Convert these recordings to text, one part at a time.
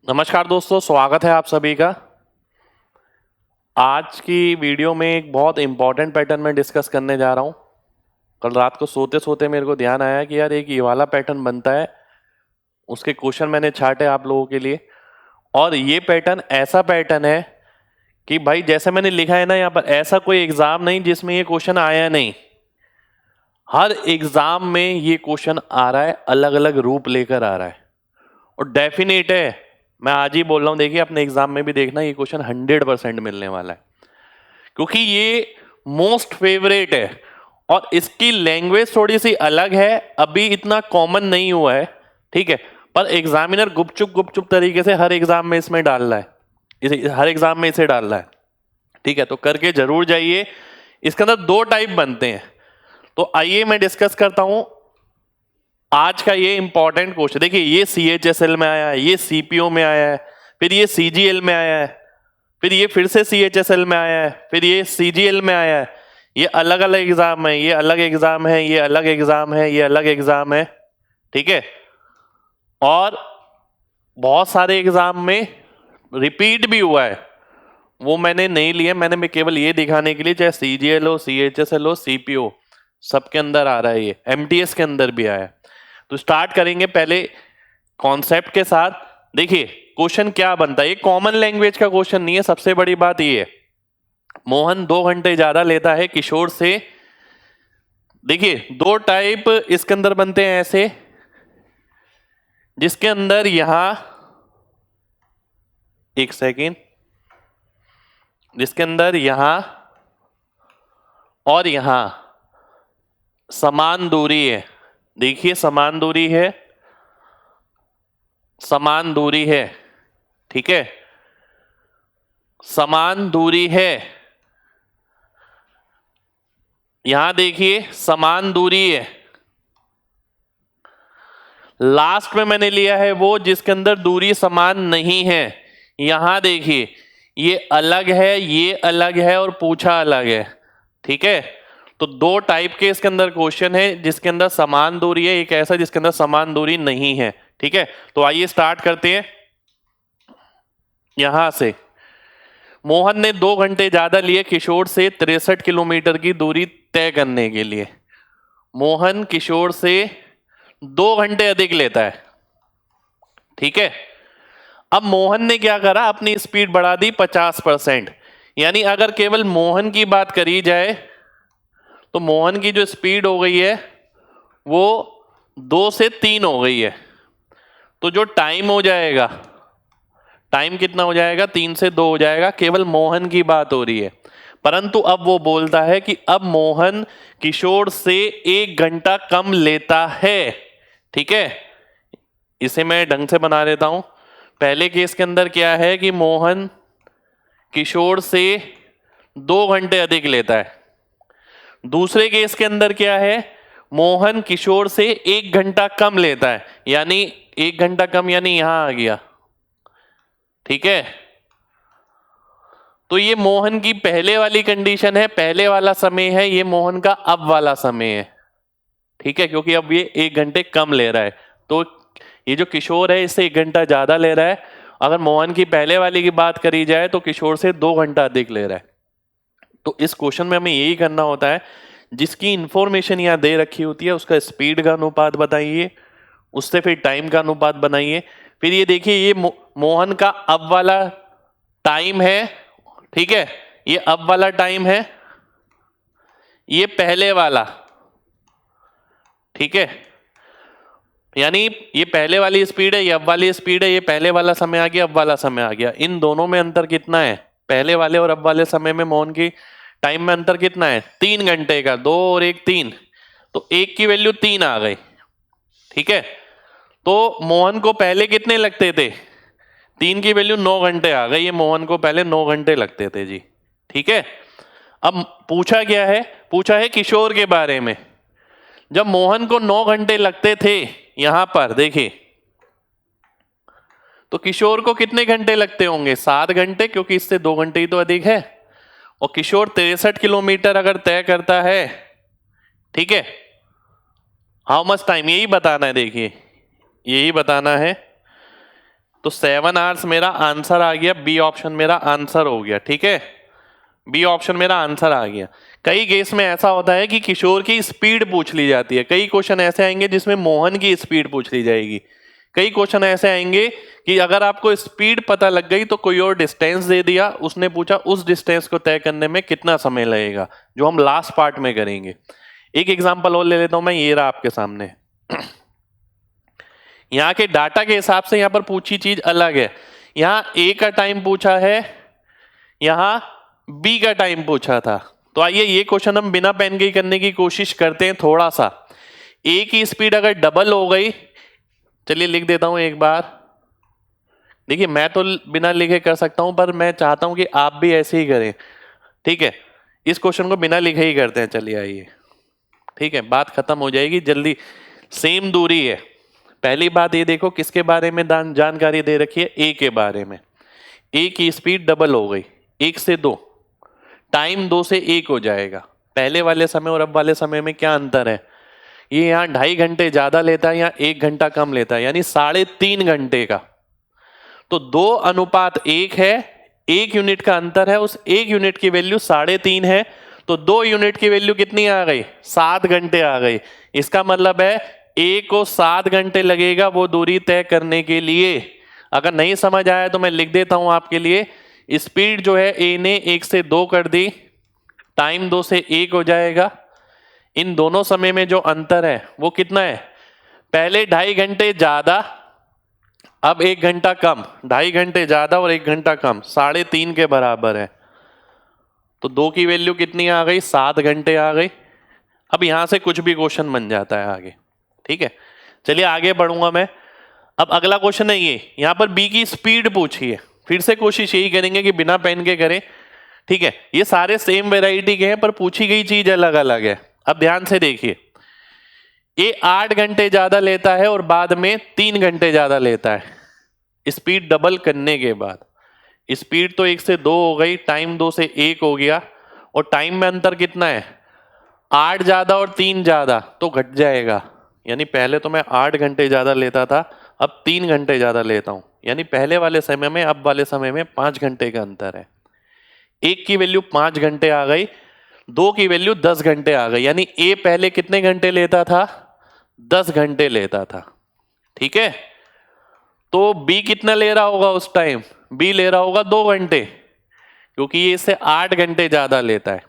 नमस्कार दोस्तों, स्वागत है आप सभी का। आज की वीडियो में एक बहुत इंपॉर्टेंट पैटर्न में डिस्कस करने जा रहा हूँ। कल रात को सोते सोते मेरे को ध्यान आया कि यार एक ये वाला पैटर्न बनता है, उसके क्वेश्चन मैंने छांटे आप लोगों के लिए। और ये पैटर्न ऐसा पैटर्न है कि भाई जैसे मैंने लिखा है ना यहाँ पर, ऐसा कोई एग्जाम नहीं जिसमें ये क्वेश्चन आया नहीं। हर एग्जाम में ये क्वेश्चन आ रहा है, अलग अलग रूप लेकर आ रहा है और डेफिनेट है। मैं आज ही बोल रहा हूँ, देखिए अपने एग्जाम में भी देखना, ये क्वेश्चन 100% मिलने वाला है क्योंकि ये मोस्ट फेवरेट है और इसकी लैंग्वेज थोड़ी सी अलग है, अभी इतना कॉमन नहीं हुआ है, ठीक है। पर एग्जामिनर गुपचुप तरीके से हर एग्जाम में इसमें डाल रहा है, हर एग्जाम में इसे डाल रहा है, ठीक है। तो करके जरूर जाइए। इसके अंदर दो टाइप बनते हैं, तो आइए मैं डिस्कस करता हूं आज का ये इंपॉर्टेंट क्वेश्चन। देखिए ये CHSL में आया है, ये CPO में आया है, फिर ये CGL में आया है, फिर ये फिर से CHSL में आया है, फिर ये CGL में आया है। ये अलग अलग एग्जाम है, ये अलग एग्जाम है, ये अलग एग्जाम है, ये अलग एग्जाम है, ठीक है। और बहुत सारे एग्जाम में रिपीट भी हुआ है, वो मैंने नहीं लिए, मैंने केवल ये दिखाने के लिए, चाहे CGL हो, CHSL हो, CPO, सबके अंदर आ रहा है, ये MTS के अंदर भी आया है। तो स्टार्ट करेंगे पहले कॉन्सेप्ट के साथ। देखिए क्वेश्चन क्या बनता है, ये कॉमन लैंग्वेज का क्वेश्चन नहीं है। सबसे बड़ी बात ये है, मोहन 2 घंटे ज्यादा लेता है किशोर से। देखिए दो टाइप इसके अंदर बनते हैं ऐसे, जिसके अंदर यहां एक सेकेंड, जिसके अंदर यहां और यहां समान दूरी है। देखिए समान दूरी है, समान दूरी है, ठीक है, समान दूरी है। यहां देखिए समान दूरी है। लास्ट में मैंने लिया है वो जिसके अंदर दूरी समान नहीं है। यहां देखिए ये अलग है, ये अलग है और पूछा अलग है, ठीक है। तो दो टाइप के इसके अंदर क्वेश्चन है, जिसके अंदर समान दूरी है, एक ऐसा जिसके अंदर समान दूरी नहीं है, ठीक है। तो आइए स्टार्ट करते हैं। यहां से मोहन ने 2 घंटे ज्यादा लिए किशोर से 63 किलोमीटर की दूरी तय करने के लिए। मोहन किशोर से 2 घंटे अधिक लेता है, ठीक है। अब मोहन ने क्या करा, अपनी स्पीड बढ़ा दी 50%। यानी अगर केवल मोहन की बात करी जाए तो मोहन की जो स्पीड हो गई है वो 2 से 3 हो गई है। तो जो टाइम हो जाएगा, टाइम कितना हो जाएगा, 3 से 2 हो जाएगा। केवल मोहन की बात हो रही है, परंतु अब वो बोलता है कि अब मोहन किशोर से 1 घंटा कम लेता है, ठीक है। इसे मैं ढंग से बना देता हूं। पहले केस के अंदर क्या है कि मोहन किशोर से 2 घंटे अधिक लेता है। दूसरे केस के अंदर क्या है, मोहन किशोर से 1 घंटा कम लेता है। यानी 1 घंटा कम, यानी यहां आ गया, ठीक है। तो ये मोहन की पहले वाली कंडीशन है, पहले वाला समय है, ये मोहन का अब वाला समय है, ठीक है, क्योंकि अब ये 1 घंटे कम ले रहा है। तो ये जो किशोर है इससे 1 घंटा ज्यादा ले रहा है। अगर मोहन की पहले वाली की बात करी जाए तो किशोर से 2 घंटा अधिक ले रहा है। तो इस क्वेश्चन में हमें यही करना होता है, जिसकी इंफॉर्मेशन यहाँ दे रखी होती है उसका स्पीड का अनुपात बताइए, उससे फिर टाइम का अनुपात बनाइए। फिर ये देखिए ये मोहन का अब वाला टाइम है, ठीक है, ये अब वाला टाइम है, ये पहले वाला, ठीक है। यानी ये पहले वाली स्पीड है, ये अब वाली स्पीड है, ये पहले वाला समय आ गया, अब वाला समय आ गया। इन दोनों में अंतर कितना है, पहले वाले और अब वाले समय में मोहन की टाइम में अंतर कितना है, 3 घंटे का। 2 और 1 3, तो 1 की वैल्यू 3 आ गई, ठीक है। तो मोहन को पहले कितने लगते थे, 3 की वैल्यू 9 घंटे आ गई। ये मोहन को पहले 9 घंटे लगते थे जी, ठीक है। अब पूछा क्या है, पूछा है किशोर के बारे में। जब मोहन को 9 घंटे लगते थे यहां पर देखिए, तो किशोर को कितने घंटे लगते होंगे, 7 घंटे, क्योंकि इससे 2 घंटे ही तो अधिक है। और किशोर 63 किलोमीटर अगर तय करता है, ठीक है, हाउ मच टाइम, यही बताना है, देखिए यही बताना है। तो 7 आवर्स मेरा आंसर आ गया, बी ऑप्शन मेरा आंसर हो गया। ठीक है, बी ऑप्शन मेरा आंसर आ गया। कई केस में ऐसा होता है कि किशोर की स्पीड पूछ ली जाती है, कई क्वेश्चन ऐसे आएंगे जिसमें मोहन की स्पीड पूछ ली जाएगी, कई क्वेश्चन ऐसे आएंगे कि अगर आपको स्पीड पता लग गई तो कोई और डिस्टेंस दे दिया, उसने पूछा उस डिस्टेंस को तय करने में कितना समय लगेगा, जो हम लास्ट पार्ट में करेंगे। एक एग्जांपल और ले लेता हूं मैं, ये रहा आपके सामने। यहाँ के डाटा के हिसाब से यहाँ पर पूछी चीज अलग है। यहाँ ए का टाइम पूछा है, यहाँ बी का टाइम पूछा था। तो आइए ये क्वेश्चन हम बिना पेन के करने की कोशिश करते हैं थोड़ा सा। ए की स्पीड अगर डबल हो गई, चलिए लिख देता हूं एक बार। देखिए मैं तो बिना लिखे कर सकता हूं, पर मैं चाहता हूं कि आप भी ऐसे ही करें। ठीक है, इस क्वेश्चन को बिना लिखे ही करते हैं। चलिए आइए, ठीक है, बात खत्म हो जाएगी जल्दी। सेम दूरी है। पहली बात ये देखो किसके बारे में जानकारी दे रखी है, ए के बारे में। ए की स्पीड डबल हो गई, 1 से 2, टाइम 2 से 1 हो जाएगा। पहले वाले समय और अब वाले समय में क्या अंतर है, ये यहाँ 2.5 घंटे ज्यादा लेता है, यहाँ 1 घंटा कम लेता है, यानी 3.5 घंटे का। तो 2:1 है, 1 यूनिट का अंतर है, उस 1 यूनिट की वैल्यू 3.5 है, तो 2 यूनिट की वैल्यू कितनी आ गई, 7 घंटे आ गई। इसका मतलब है ए को 7 घंटे लगेगा वो दूरी तय करने के लिए। अगर नहीं समझ आया तो मैं लिख देता हूं आपके लिए। स्पीड जो है ए ने 1 से 2 कर दी, टाइम 2 से 1 हो जाएगा। इन दोनों समय में जो अंतर है वो कितना है, पहले 2.5 घंटे ज्यादा, अब 1 घंटा कम। 2.5 घंटे ज्यादा और 1 घंटा कम 3.5 के बराबर है। तो 2 की वैल्यू कितनी आ गई, 7 घंटे आ गई। अब यहां से कुछ भी क्वेश्चन बन जाता है आगे। ठीक है, चलिए आगे बढ़ूंगा मैं। अब अगला क्वेश्चन है ये, यहां पर बी की स्पीड पूछी है। फिर से कोशिश यही करेंगे कि बिना पेन के करें। ठीक है, ये सारे सेम वैरायटी के हैं पर पूछी गई चीज अलग अलग है। अब ध्यान से देखिए, ये 8 घंटे ज्यादा लेता है और बाद में 3 घंटे ज्यादा लेता है स्पीड डबल करने के बाद। स्पीड तो 1 से 2 हो गई, टाइम 2 से 1 हो गया, और टाइम में अंतर कितना है, 8 ज्यादा और 3 ज्यादा, तो घट जाएगा। यानी पहले तो मैं 8 घंटे ज्यादा लेता था, अब 3 घंटे ज्यादा लेता हूं, यानी पहले वाले समय में अब वाले समय में 5 घंटे का अंतर है। 1 की वैल्यू 5 घंटे आ गई, 2 की वैल्यू 10 घंटे आ गई, यानी ए पहले कितने घंटे लेता था, 10 घंटे लेता था। ठीक है, तो बी कितना ले रहा होगा उस टाइम, बी ले रहा होगा 2 घंटे, क्योंकि ये इससे 8 घंटे ज्यादा लेता है।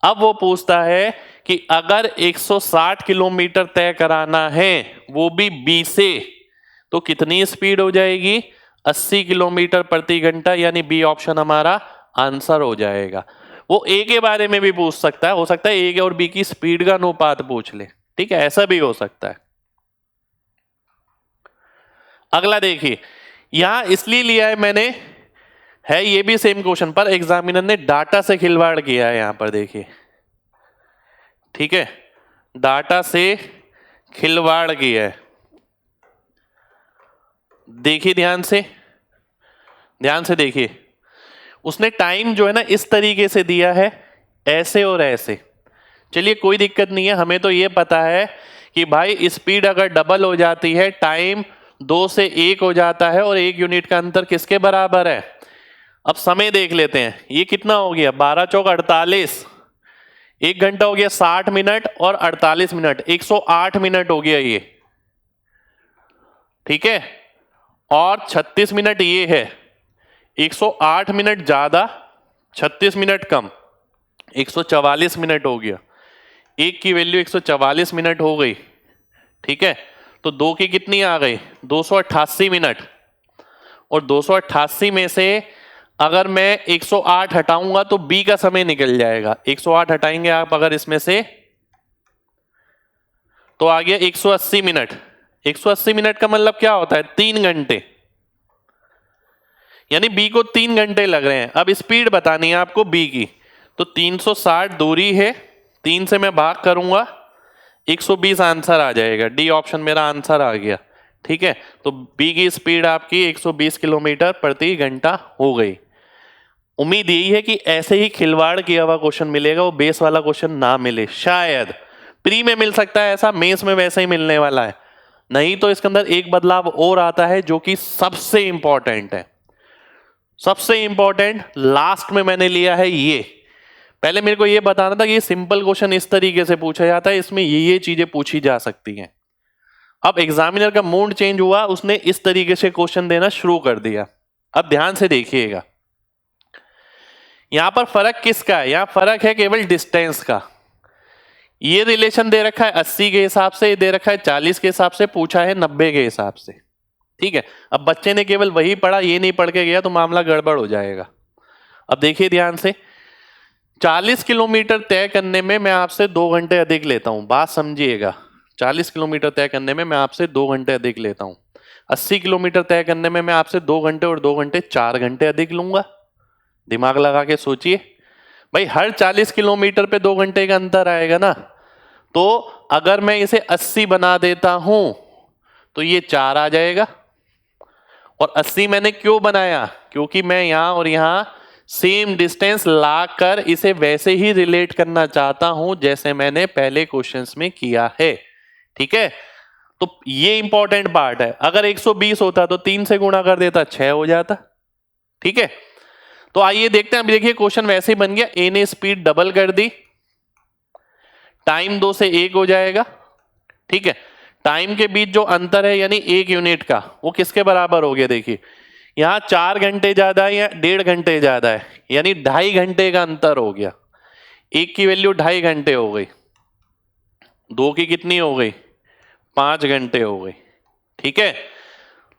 अब वो पूछता है कि अगर 160 किलोमीटर तय कराना है वो भी बी से, तो कितनी स्पीड हो जाएगी, 80 किलोमीटर प्रति घंटा, यानी बी ऑप्शन हमारा आंसर हो जाएगा। वो ए के बारे में भी पूछ सकता है, हो सकता है ए और बी की स्पीड का अनुपात पूछ ले। ठीक है, ऐसा भी हो सकता है। अगला देखिए, यहां इसलिए लिया है मैंने, है ये भी सेम क्वेश्चन पर एग्जामिनर ने डाटा से खिलवाड़ किया है। यहां पर देखिए, ठीक है, डाटा से खिलवाड़ किया है। देखिए ध्यान से देखिए, उसने टाइम जो है ना इस तरीके से दिया है, ऐसे और ऐसे। चलिए कोई दिक्कत नहीं है, हमें तो ये पता है कि भाई स्पीड अगर डबल हो जाती है, टाइम 2 से 1 हो जाता है, और 1 यूनिट का अंतर किसके बराबर है। अब समय देख लेते हैं, ये कितना हो गया, 12 चौक 48, 1 घंटा हो गया 60 मिनट और 48 मिनट, 108 मिनट हो गया ये। ठीक है, और 36 मिनट ये है, 108 मिनट ज्यादा 36 मिनट कम, 144 मिनट हो गया। 1 की वैल्यू 144 मिनट हो गई। ठीक है, तो 2 की कितनी आ गई, 288 मिनट, और 288 में से अगर मैं 108 हटाऊंगा तो बी का समय निकल जाएगा। 108 हटाएंगे आप अगर इसमें से, तो आ गया 180 मिनट। 180 मिनट का मतलब क्या होता है, 3 घंटे, यानी बी को 3 घंटे लग रहे हैं। अब स्पीड बतानी है आपको बी की, तो 360 दूरी है, 3 से मैं भाग करूंगा, 120 आंसर आ जाएगा। डी ऑप्शन मेरा आंसर आ गया। ठीक है, तो बी की स्पीड आपकी 120 किलोमीटर प्रति घंटा हो गई। उम्मीद यही है कि ऐसे ही खिलवाड़ किया हुआ क्वेश्चन मिलेगा, वो बेस वाला क्वेश्चन ना मिले। शायद प्री में मिल सकता है ऐसा, मेंस में वैसे ही मिलने वाला है। नहीं तो इसके अंदर एक बदलाव और आता है जो कि सबसे इंपॉर्टेंट है। सबसे इंपॉर्टेंट लास्ट में मैंने लिया है ये। पहले मेरे को ये बताना था कि ये सिंपल क्वेश्चन इस तरीके से पूछा जाता है, इसमें ये चीजें पूछी जा सकती हैं। अब एग्जामिनर का मूड चेंज हुआ, उसने इस तरीके से क्वेश्चन देना शुरू कर दिया। अब ध्यान से देखिएगा, यहां पर फर्क किसका है? यहां फर्क है केवल डिस्टेंस का। ये रिलेशन दे रखा है 80 के हिसाब से, ये दे रखा है 40 के हिसाब से, पूछा है 90 के हिसाब से। ठीक है, अब बच्चे ने केवल वही पढ़ा, ये नहीं पढ़ के गया तो मामला गड़बड़ हो जाएगा। अब देखिए ध्यान से, 40 किलोमीटर तय करने में मैं आपसे 2 घंटे अधिक लेता हूं। बात समझिएगा, 40 किलोमीटर तय करने में मैं आपसे 2 घंटे अधिक लेता हूं। 80 किलोमीटर तय करने में मैं आपसे 2 घंटे और 2 घंटे 4 घंटे अधिक लूंगा। दिमाग लगा के सोचिए भाई, हर 40 किलोमीटर पे 2 घंटे का अंतर आएगा ना। तो अगर मैं इसे 80 बना देता हूं तो ये 4 आ जाएगा। और 80 मैंने क्यों बनाया? क्योंकि मैं यहां और यहां सेम डिस्टेंस लाकर इसे वैसे ही रिलेट करना चाहता हूं जैसे मैंने पहले क्वेश्चंस में किया है। ठीक है, तो ये इंपॉर्टेंट पार्ट है। अगर 120 होता तो 3 से गुणा कर देता, 6 हो जाता। ठीक है, तो आइए देखते हैं। अभी देखिए क्वेश्चन वैसे ही बन गया। ए ने स्पीड डबल कर दी, टाइम 2 से 1 हो जाएगा। ठीक है, टाइम के बीच जो अंतर है यानी 1 यूनिट का, वो किसके बराबर हो गया? देखिए यहां 4 घंटे ज्यादा है या 1.5 घंटे ज्यादा है, यानी 2.5 घंटे का अंतर हो गया। 1 की वैल्यू 2.5 घंटे हो गई, 2 की कितनी हो गई? 5 घंटे हो गई। ठीक है,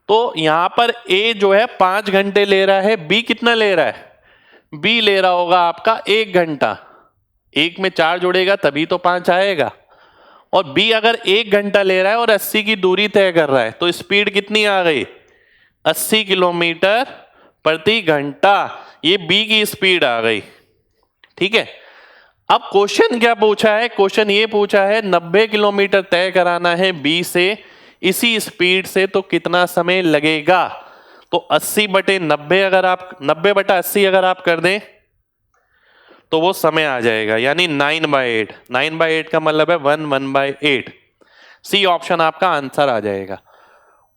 तो यहां पर ए जो है 5 घंटे ले रहा है, बी कितना ले रहा है? बी ले रहा होगा आपका 1 घंटा। 1 में 4 जोड़ेगा तभी तो 5 आएगा। और बी अगर 1 घंटा ले रहा है और 80 की दूरी तय कर रहा है, तो स्पीड कितनी आ गई? 80 किलोमीटर प्रति घंटा। ये बी की स्पीड आ गई। ठीक है, अब क्वेश्चन क्या पूछा है? क्वेश्चन ये पूछा है 90 किलोमीटर तय कराना है बी से इसी स्पीड से, तो कितना समय लगेगा? तो 80/90 अगर आप 90/80 अगर आप कर दें तो वो समय आ जाएगा, यानी 9/8। 9/8 का मतलब है 1/8। सी ऑप्शन आपका आंसर आ जाएगा।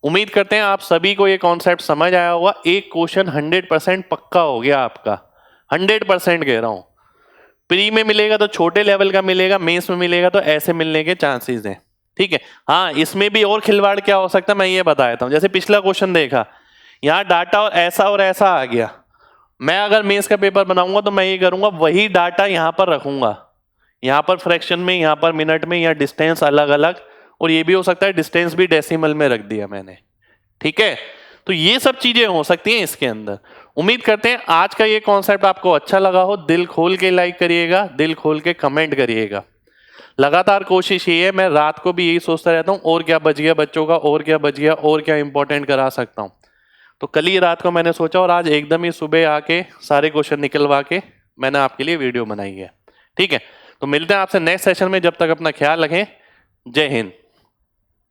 उम्मीद करते हैं आप सभी को ये कॉन्सेप्ट समझ आया होगा। एक क्वेश्चन 100% पक्का हो गया आपका, 100% कह रहा हूं। प्री में मिलेगा तो छोटे लेवल का मिलेगा, मेंस में मिलेगा तो ऐसे मिलने के चांसेस हैं। ठीक है, हाँ इसमें भी और खिलवाड़ क्या हो सकता है मैं ये बता देता हूं। जैसे पिछला क्वेश्चन देखा, यहाँ डाटा और ऐसा आ गया। मैं अगर मेंस का पेपर बनाऊंगा तो मैं ये करूंगा, वही डाटा यहाँ पर रखूंगा, यहाँ पर फ्रैक्शन में, यहाँ पर मिनट में, या डिस्टेंस अलग अलग, और ये भी हो सकता है डिस्टेंस भी डेसिमल में रख दिया मैंने। ठीक है, तो ये सब चीजें हो सकती हैं इसके अंदर। उम्मीद करते हैं आज का ये कॉन्सेप्ट आपको अच्छा लगा हो। दिल खोल के लाइक करिएगा, दिल खोल के कमेंट करिएगा। लगातार कोशिश ये है, मैं रात को भी यही सोचता रहता हूँ और क्या बच गया बच्चों का, और क्या बच गया, और क्या इंपॉर्टेंट करा सकता हूँ। तो कल ही रात को मैंने सोचा और आज एकदम ही सुबह आके सारे क्वेश्चन निकलवा के मैंने आपके लिए वीडियो बनाई है। ठीक है, तो मिलते हैं आपसे नेक्स्ट सेशन में। जब तक अपना ख्याल रखें। जय हिंद।